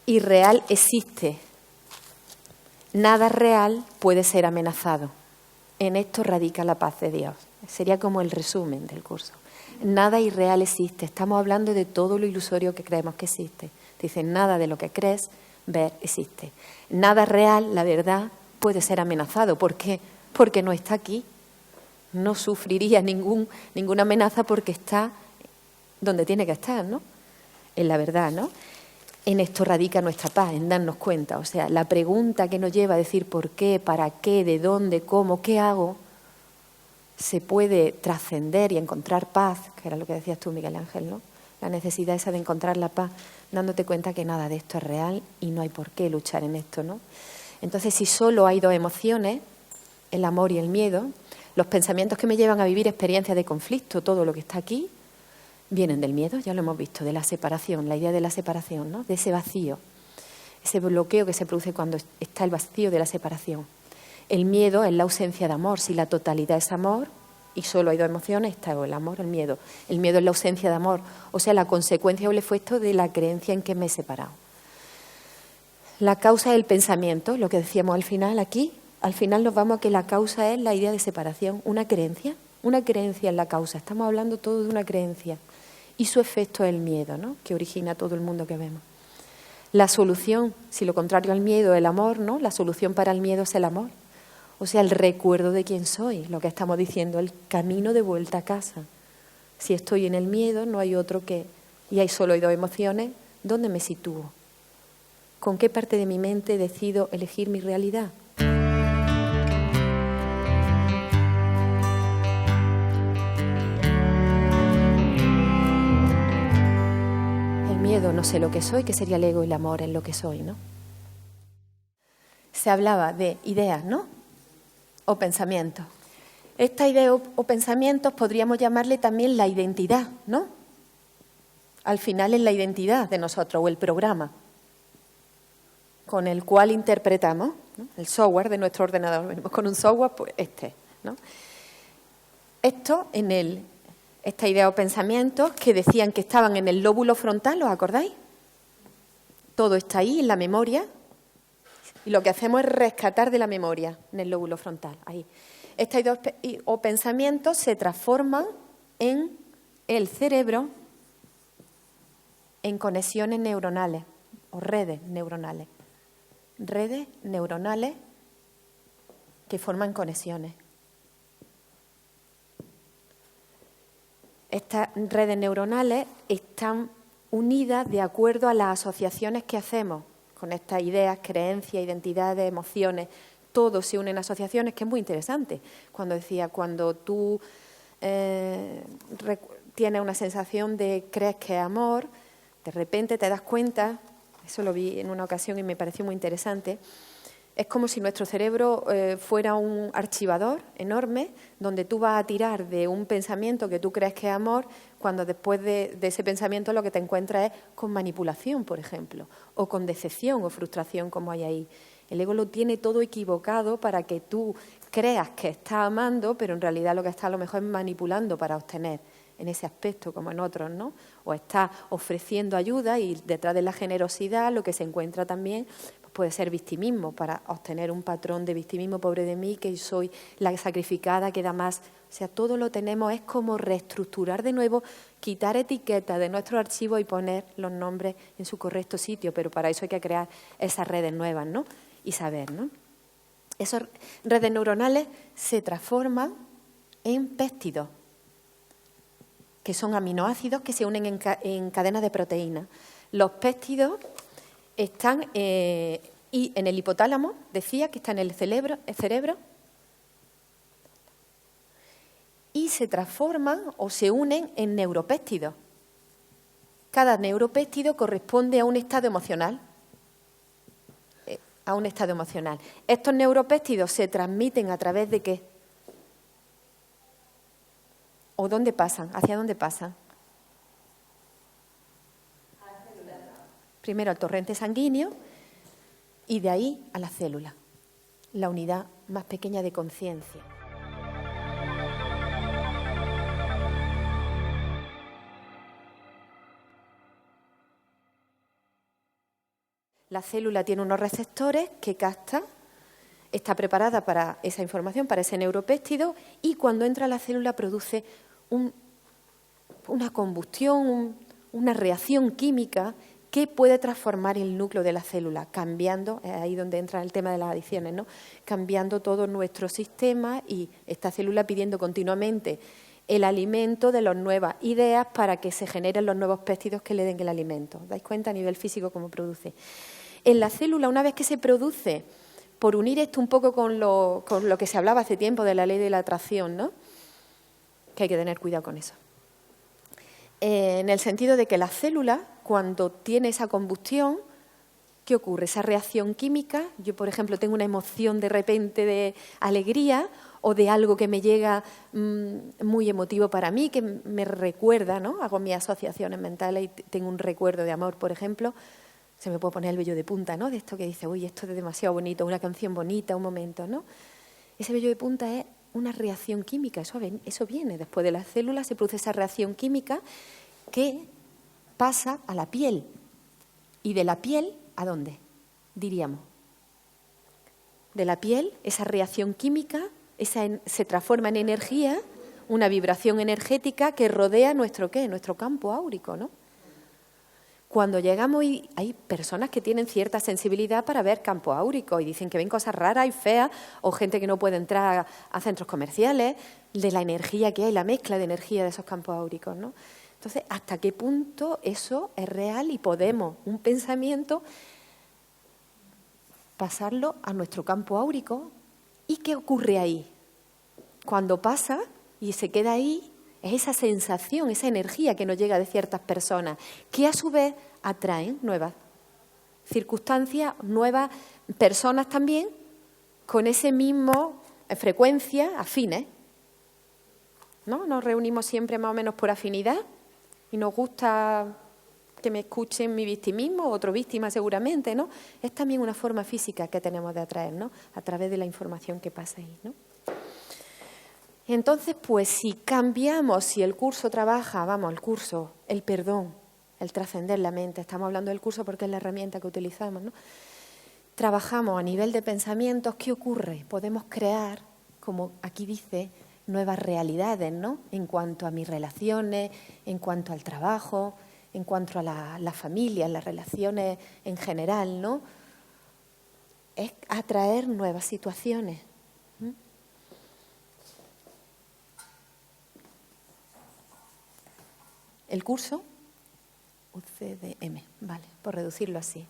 irreal existe. Nada real puede ser amenazado. En esto radica la paz de Dios. Sería como el resumen del curso. Nada irreal existe. Estamos hablando de todo lo ilusorio que creemos que existe. Dice, nada de lo que crees ver existe. Nada real, la verdad, puede ser amenazado. ¿Por qué? Porque no está aquí. No sufriría ninguna amenaza porque está donde tiene que estar, ¿no? En la verdad, ¿no? En esto radica nuestra paz, en darnos cuenta. O sea, la pregunta que nos lleva a decir por qué, para qué, de dónde, cómo, qué hago, se puede trascender y encontrar paz, que era lo que decías tú, Miguel Ángel, ¿no? La necesidad esa de encontrar la paz, dándote cuenta que nada de esto es real y no hay por qué luchar en esto, ¿no? Entonces, si solo hay dos emociones, el amor y el miedo, los pensamientos que me llevan a vivir experiencias de conflicto, todo lo que está aquí, vienen del miedo, ya lo hemos visto, de la separación, la idea de la separación, ¿no? De ese vacío, ese bloqueo que se produce cuando está el vacío de la separación. El miedo es la ausencia de amor. Si la totalidad es amor y solo hay dos emociones, está el amor, el miedo. El miedo es la ausencia de amor, o sea, la consecuencia o el efecto de la creencia en que me he separado. La causa es el pensamiento, lo que decíamos al final aquí. Al final nos vamos a que la causa es la idea de separación, una creencia en la causa. Estamos hablando todo de una creencia. Y su efecto es el miedo, ¿no? Que origina todo el mundo que vemos. La solución, si lo contrario al miedo es el amor, ¿no? La solución para el miedo es el amor. O sea, el recuerdo de quién soy, lo que estamos diciendo, el camino de vuelta a casa. Si estoy en el miedo, no hay otro que... Y hay solo dos emociones, ¿dónde me sitúo? ¿Con qué parte de mi mente decido elegir mi realidad? El miedo, no sé lo que soy, que sería el ego, y el amor en lo que soy, ¿no? Se hablaba de ideas, ¿no? O pensamientos. Esta idea o pensamientos podríamos llamarle también la identidad, ¿no? Al final es la identidad de nosotros o el programa con el cual interpretamos, ¿no? El software de nuestro ordenador. Venimos con un software, pues ¿no? Esto esta idea o pensamientos que decían que estaban en el lóbulo frontal, ¿os acordáis? Todo está ahí en la memoria y lo que hacemos es rescatar de la memoria en el lóbulo frontal, ahí. Estas ideas o pensamientos se transforman en el cerebro en conexiones neuronales o redes neuronales. Redes neuronales que forman conexiones. Estas redes neuronales están unidas de acuerdo a las asociaciones que hacemos con estas ideas, creencias, identidades, emociones. Todo se une en asociaciones, que es muy interesante. Cuando tú tienes una sensación de crees que es amor, de repente te das cuenta, eso lo vi en una ocasión y me pareció muy interesante, es como si nuestro cerebro fuera un archivador enorme donde tú vas a tirar de un pensamiento que tú crees que es amor, cuando después de ese pensamiento lo que te encuentras es con manipulación, por ejemplo, o con decepción o frustración como hay ahí. El ego lo tiene todo equivocado para que tú creas que estás amando, pero en realidad lo que está a lo mejor es manipulando para obtener en ese aspecto como en otros, ¿no? O está ofreciendo ayuda y detrás de la generosidad lo que se encuentra también puede ser victimismo, para obtener un patrón de victimismo, pobre de mí, que soy la sacrificada, que da más. O sea, todo lo tenemos, es como reestructurar de nuevo, quitar etiquetas de nuestros archivos y poner los nombres en su correcto sitio, pero para eso hay que crear esas redes nuevas, ¿no? Y saber, ¿no? Esas redes neuronales se transforman en péptidos, que son aminoácidos que se unen en cadenas de proteínas. Los péptidos están y en el hipotálamo, decía que está en el cerebro, y se transforman o se unen en neuropéptidos. Cada neuropéptido corresponde a un estado emocional. Estos neuropéptidos se transmiten a través de ¿qué? ¿O dónde pasan? ¿Hacia dónde pasan? Primero al torrente sanguíneo y de ahí a la célula, la unidad más pequeña de conciencia. La célula tiene unos receptores que capta, está preparada para esa información, para ese neuropéptido, y cuando entra a la célula produce una combustión, una reacción química que puede transformar el núcleo de la célula, cambiando, es ahí donde entra el tema de las adicciones, ¿no? Cambiando todo nuestro sistema y esta célula pidiendo continuamente el alimento de las nuevas ideas para que se generen los nuevos péptidos que le den el alimento. ¿Dais cuenta a nivel físico cómo produce? En la célula, una vez que se produce, por unir esto un poco con lo que se hablaba hace tiempo de la ley de la atracción, ¿no? Que hay que tener cuidado con eso. En el sentido de que la célula, cuando tiene esa combustión, ¿qué ocurre? Esa reacción química, yo por ejemplo tengo una emoción de repente de alegría o de algo que me llega muy emotivo para mí, que me recuerda, ¿no? Hago mis asociaciones mentales y tengo un recuerdo de amor, por ejemplo, se me puede poner el vello de punta, ¿no? De esto que dice, uy, esto es demasiado bonito, una canción bonita, un momento, ¿no? Ese vello de punta es una reacción química, eso viene después de las células, se produce esa reacción química que pasa a la piel. ¿Y de la piel a dónde? Diríamos. De la piel, esa reacción química se transforma en energía, una vibración energética que rodea nuestro campo áurico, ¿no? Cuando llegamos, y hay personas que tienen cierta sensibilidad para ver campo áurico y dicen que ven cosas raras y feas, o gente que no puede entrar a centros comerciales, de la energía que hay, la mezcla de energía de esos campos áuricos, ¿no? Entonces, ¿hasta qué punto eso es real y podemos un pensamiento pasarlo a nuestro campo áurico? ¿Y qué ocurre ahí? Cuando pasa y se queda ahí, es esa sensación, esa energía que nos llega de ciertas personas, que a su vez atraen nuevas circunstancias, nuevas personas también, con ese mismo frecuencia, afines. ¿no? Nos reunimos siempre más o menos por afinidad y nos gusta que me escuchen mi victimismo, otro víctima seguramente, ¿no? Es también una forma física que tenemos de atraer, ¿no? A través de la información que pasa ahí, ¿no? Entonces, pues si cambiamos, si el curso trabaja, vamos, el curso, el perdón, el trascender la mente, estamos hablando del curso porque es la herramienta que utilizamos, ¿no? Trabajamos a nivel de pensamientos, ¿qué ocurre? Podemos crear, como aquí dice, nuevas realidades, ¿no? En cuanto a mis relaciones, en cuanto al trabajo, en cuanto a la familia, las relaciones en general, ¿no? Es atraer nuevas situaciones. El curso, UCDM, vale, por reducirlo así.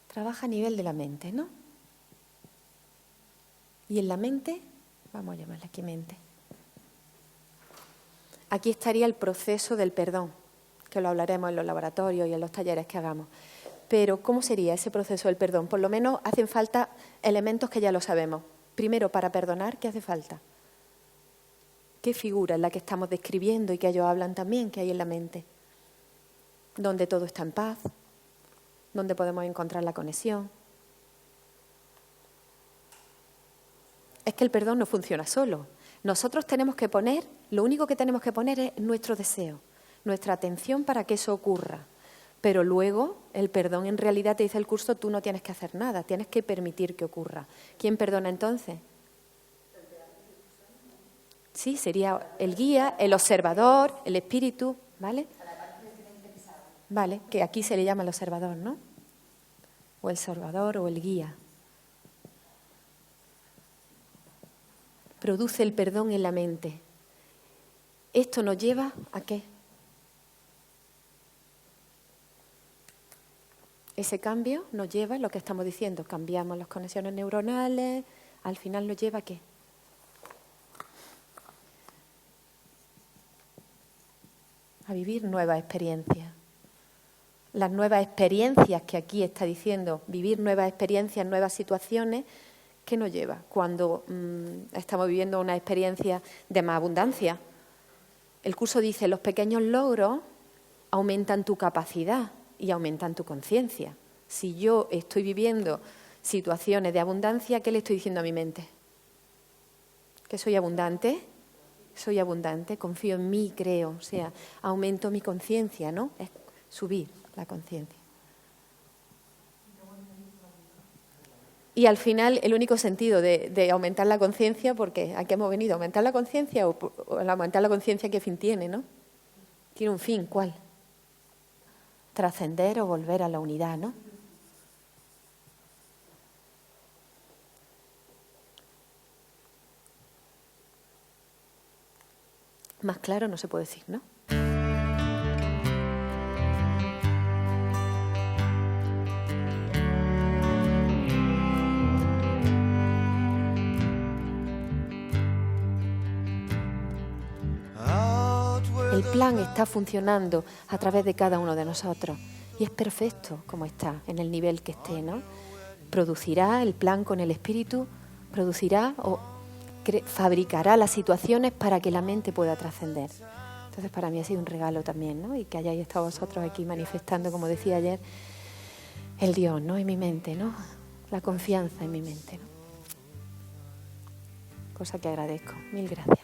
Trabaja a nivel de la mente, ¿no? Y en la mente, vamos a llamarla aquí mente. Aquí estaría el proceso del perdón, que lo hablaremos en los laboratorios y en los talleres que hagamos. Pero, ¿cómo sería ese proceso del perdón? Por lo menos hacen falta elementos que ya lo sabemos. Primero, para perdonar, ¿qué hace falta? ¿Qué figura es la que estamos describiendo y que ellos hablan también, que hay en la mente? Donde todo está en paz, donde podemos encontrar la conexión. Es que el perdón no funciona solo. Nosotros tenemos que poner, lo único que tenemos que poner es nuestro deseo, nuestra atención para que eso ocurra. Pero luego, el perdón en realidad, te dice el curso, tú no tienes que hacer nada, tienes que permitir que ocurra. ¿Quién perdona entonces? Sí, sería el guía, el observador, el espíritu, ¿vale? Vale, que aquí se le llama el observador, ¿no? O el observador o el guía. Produce el perdón en la mente. ¿Esto nos lleva a qué? Ese cambio nos lleva, lo que estamos diciendo, cambiamos las conexiones neuronales, al final nos lleva a qué? A vivir nuevas experiencias. Las nuevas experiencias que aquí está diciendo, vivir nuevas experiencias, nuevas situaciones, ¿qué nos lleva? Cuando estamos viviendo una experiencia de más abundancia. El curso dice, los pequeños logros aumentan tu capacidad y aumentan tu conciencia. Si yo estoy viviendo situaciones de abundancia, ¿qué le estoy diciendo a mi mente? ¿Que soy abundante? Soy abundante, confío en mí, creo, o sea, aumento mi conciencia, ¿no? Es subir la conciencia. Y al final, el único sentido de aumentar la conciencia, porque ¿a qué hemos venido? ¿Aumentar la conciencia o aumentar la conciencia qué fin tiene, no? Tiene un fin, ¿cuál? Trascender o volver a la unidad, ¿no? Más claro no se puede decir, ¿no? El plan está funcionando a través de cada uno de nosotros y es perfecto como está, en el nivel que esté, ¿no? Producirá el plan con el espíritu, producirá o fabricará las situaciones para que la mente pueda trascender. Entonces, para mí ha sido un regalo también, ¿no? Y que hayáis estado vosotros aquí manifestando, como decía ayer, el Dios, ¿no? En mi mente, ¿no? La confianza en mi mente, ¿no? Cosa que agradezco. Mil gracias.